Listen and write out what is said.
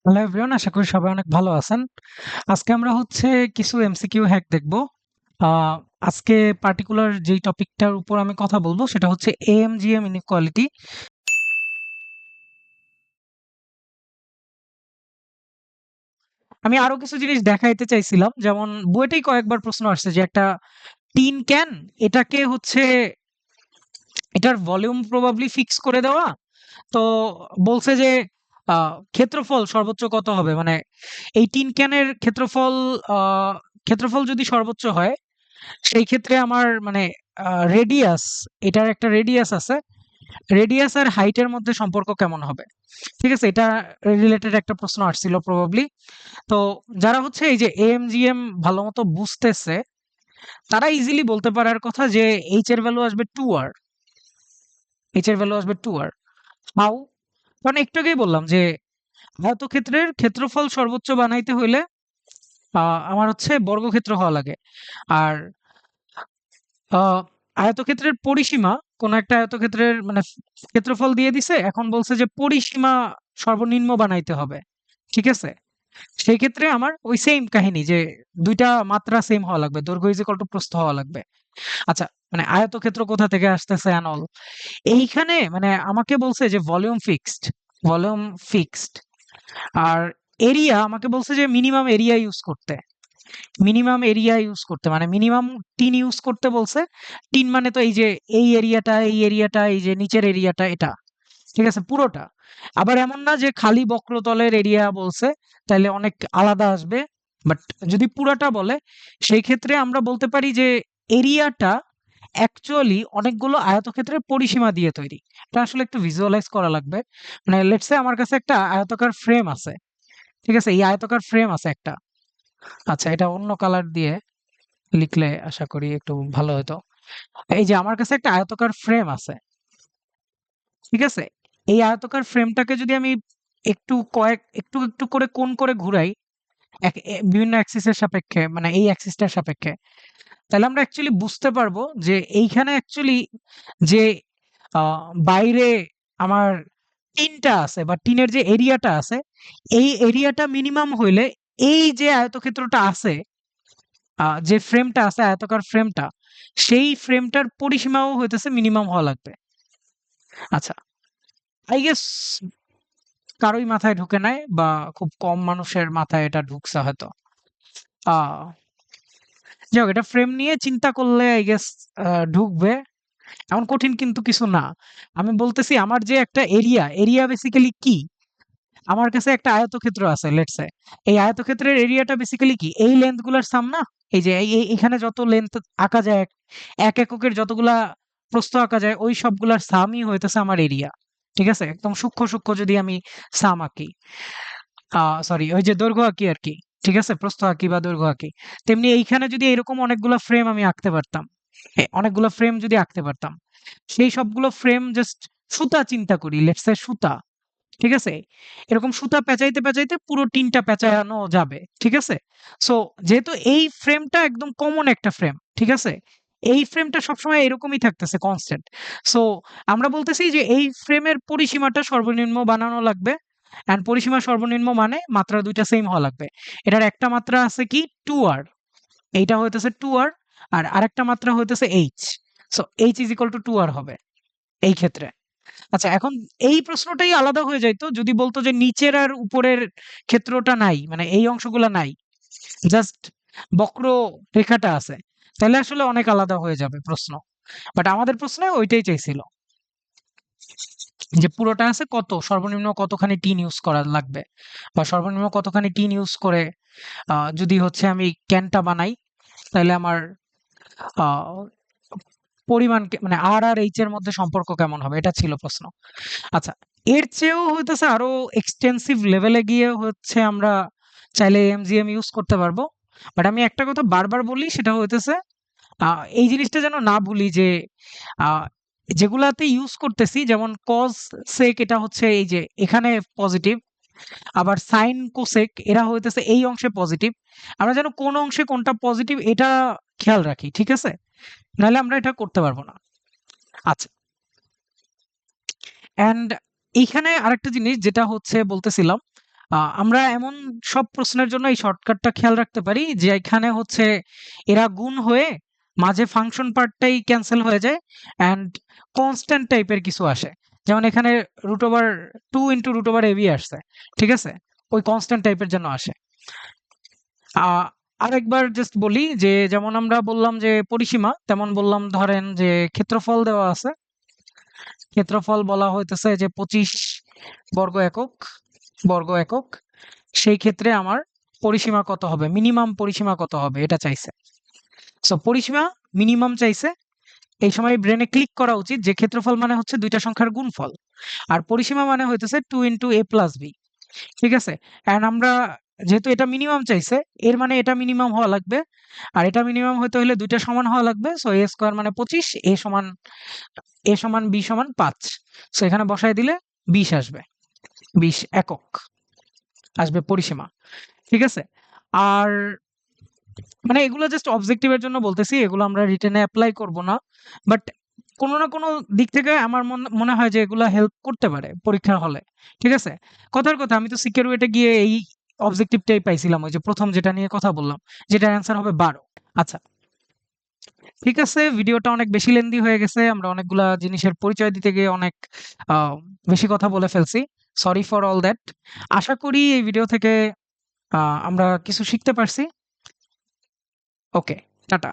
Hello everyone, আশা করি সবাই অনেক ভালো আছেন। আজকে আমরা কিছু এমসিকিউ হ্যাক দেখব। আহ, আজকে পার্টিকুলার যেই টপিকটার উপর আমি কথা বলবো সেটা হচ্ছে এএমজিএম ইনইকুয়ালিটি। আমি আরো কিছু জিনিস দেখাইতে চাইছিলাম, যেমন বইটাই কয়েকবার প্রশ্ন আসছে যে একটা টিন ক্যান, এটাকে এটার ভলিউম প্রবাবলি ফিক্স করে দেওয়া। তো বলছে যে ক্ষেত্রফল সর্বোচ্চ কত হবে, মানে এই টিন ক্যানের ক্ষেত্রফল যদি সর্বোচ্চ হয়, সেই ক্ষেত্রে আমার মানে রেডিয়াস, এটার একটা রেডিয়াস আছে, রেডিয়াস আর হাইটের মধ্যে সম্পর্ক কেমন হবে। ঠিক আছে, এটা রিলেটেড একটা প্রশ্ন আসছিল প্রবাবলি। তো যারা এই যে এএমজিএম ভালো মতো বুঝতেছে, তারা ইজিলি বলতে পারার কথা যে এইচ এর ভ্যালু আসবে 2r। এইচ এর ভ্যালু আসবে 2r। হাউ? কারণ একটু আগেই বললাম যে আয়তক্ষেত্রের ক্ষেত্রফল সর্বোচ্চ বানাইতে হইলে আমার বর্গক্ষেত্র হওয়া লাগে। আর আহ আয়তক্ষেত্রের পরিসীমা, কোন একটা আয়তক্ষেত্রের মানে ক্ষেত্রফল দিয়ে দিছে, এখন বলছে যে পরিসীমা সর্বনিম্ন বানাইতে হবে। ঠিক আছে, সেই ক্ষেত্রে আমার ওই সেম কাহিনী যে দুইটা মাত্রা সেম হওয়া লাগবে, দৈর্ঘ্য ইজ ইকুয়াল টু প্রস্থ হওয়া লাগবে। আচ্ছা, মানে আয়তক্ষেত্র কোথা থেকে আসতেছে অ্যান্ড অল, এইখানে মানে আমাকে বলছে যে ভলিউম ফিক্সড। আর এরিয়া আমাকে বলছে যে মিনিমাম এরিয়া ইউজ করতে, মানে মিনিমাম টিন ইউজ করতে বলছে। টিন মানে তো এই যে এই এরিয়াটা, এই যে নিচের এরিয়াটা, এটা ঠিক আছে পুরোটা। আবার এমন না যে খালি বক্রতলের এরিয়া বলছে, তাহলে অনেক আলাদা আসবে। বাট যদি পুরাটা বলে, সেই ক্ষেত্রে আমরা বলতে পারি যে এরিয়াটা অ্যাকচুয়ালি অনেকগুলো আয়তক্ষেত্রের পরিসীমা দিয়ে তৈরি। এটা আসলে একটু ভিজুয়ালাইজ করা লাগবে। মানে লেটস সে আমার কাছে একটা আয়তাকার ফ্রেম আছে। ঠিক আছে, এই আয়তাকার ফ্রেম আছে একটা। আচ্ছা, এটা অন্য কালার দিয়ে লিখলে আশা করি একটু ভালো হতো। এই যে আমার কাছে একটা আয়তাকার ফ্রেম আছে। ঠিক আছে, এই আয়তাকার ফ্রেমটাকে যদি আমি একটু করে কোণ করে ঘুরাই, বিভিন্ন অ্যাক্সিসের সাপেক্ষে, মানে এই অ্যাক্সিসটার সাপেক্ষে, তাহলে আমরা অ্যাকচুয়ালি বুঝতে পারবো যে এইখানে অ্যাকচুয়ালি যে বাইরে আমার টিনটা আছে বা টিনের যে এরিয়াটা আছে, এই এরিয়াটা মিনিমাম হইলে এই যে আয়তক্ষেত্রটা আছে, যে ফ্রেমটা আছে আয়তাকার ফ্রেমটা, সেই ফ্রেমটার পরিসীমাও হইতেছে মিনিমাম হওয়া লাগবে। আচ্ছা, আই গেস কারোই মাথায় ঢুকে নাই, বা খুব কম মানুষের মাথায় এটা ঢুকছে হয়তো। আহ যাই হোক, এটা ফ্রেম নিয়ে চিন্তা করলে আই গেস ঢুকবে। এমন কঠিন কিন্তু কিছু না। আমি বলতেছি আমার যে একটা এরিয়া বেসিক্যালি কি, আমার কাছে একটা আয়তক্ষেত্র আছে লেটস সে। এই আয়তক্ষেত্রের এরিয়াটা বেসিক্যালি কি, এই লেন্থ গুলার সাম না। এই যে এখানে যত লেন্থ আঁকা যায়, এক এককের যতগুলা প্রস্থ আঁকা যায়, ওই সবগুলার সামই হইতেছে আমার এরিয়া। ঠিক আছে, একদম সূক্ষ্ম সূক্ষ্ম যদি আমি সাম আঁকি, সরি ওই যে দৈর্ঘ্য আঁকি আর কি, ঠিক আছে, প্রস্থ আঁকি বা দৈর্ঘ্য আঁকি, তেমনি এইখানে যদি এরকম অনেকগুলা ফ্রেম আমি আঁকতে পারতাম, অনেকগুলো ফ্রেম যদি আঁকতে পারতাম, সেই সবগুলো ফ্রেম জাস্ট সুতা চিন্তা করি, লেটস সে সুতা। ঠিক আছে, এরকম সুতা পেঁচাইতে পেঁচাইতে পুরো টিনটা পেঁচানো যাবে। ঠিক আছে, সো যেহেতু এই ফ্রেমটা একদম কমন একটা ফ্রেম, ঠিক আছে, এই ফ্রেমটা সবসময় এরকমই থাকতেছে কনস্ট্যান্ট। সো আমরা বলতেছি যে এই ফ্রেমের পরিসীমাটা সর্বনিম্ন বানানো লাগবে। অ্যান্ড পরিসীমা সর্বনিম্ন মানে মাত্রা দুইটা সেম হওয়া লাগবে। এটার একটা মাত্রা আছে কি 2r, এইটা হইতেছে 2r, আর আরেকটা মাত্রা হইতেছে h। So h is equal to 2r হবে এই ক্ষেত্রে। আচ্ছা, এখন এই প্রশ্নটাই আলাদা হয়ে যাইতো যদি বলতো যে নিচের আর উপরের ক্ষেত্রটা নাই, মানে এই অংশগুলা নাই, জাস্ট বক্র রেখাটা আছে, তাহলে আসলে অনেক আলাদা হয়ে যাবে প্রশ্ন। বাট আমাদের প্রশ্নে ওইটাই চাইছিল যে পুরোটা আছে, কত সর্বনিম্ন কতখানি টিন ইউজ করা লাগবে, বা সর্বনিম্ন কতখানি টিন ইউজ করে যদি আমি ক্যানটা বানাই, তাহলে আমার আহ পরিমাণ মানে আর আর এইচ এর মধ্যে সম্পর্ক কেমন হবে, এটা ছিল প্রশ্ন। আচ্ছা, এর চেয়েও হইতেছে আরো এক্সটেন্সিভ লেভেলে গিয়ে আমরা চাইলে এমজিএম ইউজ করতে পারবো। বাট আমি একটা কথা বারবার বলি, সেটা হইতেছে এই জিনিসটা যেন না ভুলি যে আহ, যেগুলাতে ইউজ করতেছি, যেমন কজ সেক, এটা এই যে এখানে পজিটিভ, আবার সাইন কোসেক এরা হইতেছে এই অংশে পজিটিভ। আমরা যেন কোন অংশে কোনটা পজিটিভ এটা খেয়াল রাখি, ঠিক আছে, নাহলে আমরা এটা করতে পারবো না। আচ্ছা, অ্যান্ড এইখানে আরেকটা জিনিস যেটা বলতেছিলাম, আমরা এমন সব প্রশ্নের জন্য এই শর্টকাটটা খেয়াল রাখতে পারি যে এখানে হচ্ছে এরা গুণ হয়ে মাঝে ফাংশন পার্টটাই ক্যান্সেল হয়ে যায় অ্যান্ড কনস্ট্যান্ট টাইপের কিছু আসে। যেমন এখানে √2 ইন্টু √ab আসছে, ঠিক আছে? ওই কনস্ট্যান্ট টাইপের জন্য আসে। আরেকবার জাস্ট বলি যে যেমন আমরা বললাম যে পরিসীমা, তেমন বললাম ধরেন যে ক্ষেত্রফল দেওয়া আছে। ক্ষেত্রফল বলা হইতেছে যে 25 বর্গ একক। সেই ক্ষেত্রে আমার পরিসীমা কত হবে, মিনিমাম পরিসীমা কত হবে এটা চাইছে। সো পরিসীমা মিনিমাম চাইছে। এই সময় ব্রেনে ক্লিক করা উচিত যে ক্ষেত্রফল মানে হচ্ছে দুইটা সংখ্যার গুণফল আর পরিসীমা মানে হইতেছে 2 ইন্টু a প্লাস b, ঠিক আছে? এন্ড আমরা যেহেতু এটা মিনিমাম চাইছে, এর মানে এটা মিনিমাম হওয়া লাগবে, আর এটা মিনিমাম হতে হলে দুইটা সমান হওয়া লাগবে। সো a স্কয়ার মানে 25, a সমান b সমান 5। সো এখানে বসায় দিলে 20 আসবে, 20 একক আসবে পরিসীমা, ঠিক আছে? আর মানে এগুলো জাস্ট অবজেক্টিভের জন্য বলতেছি, এগুলো আমরা রিটেনে অ্যাপ্লাই করব না, বাট কোনো না কোনো দিক থেকে আমার মনে হয় যে এগুলা হেল্প করতে পারে পরীক্ষার হলে, ঠিক আছে? কথার কথা আমি তো সিকিউরিটিতে গিয়ে এই অবজেক্টিভটাই পাইছিলাম, ওই যে প্রথম যেটা নিয়ে কথা বললাম, যেটার অ্যান্সার হবে 12। আচ্ছা, ঠিক আছে, ভিডিওটা অনেক বেশি লেন্দি হয়ে গেছে, আমরা অনেকগুলা জিনিসের পরিচয় দিতে গিয়ে অনেক বেশি কথা বলে ফেলছি। Sorry for all that. আশা করি এই ভিডিও থেকে আমরা কিছু শিখতে পারছি। Okay, tata.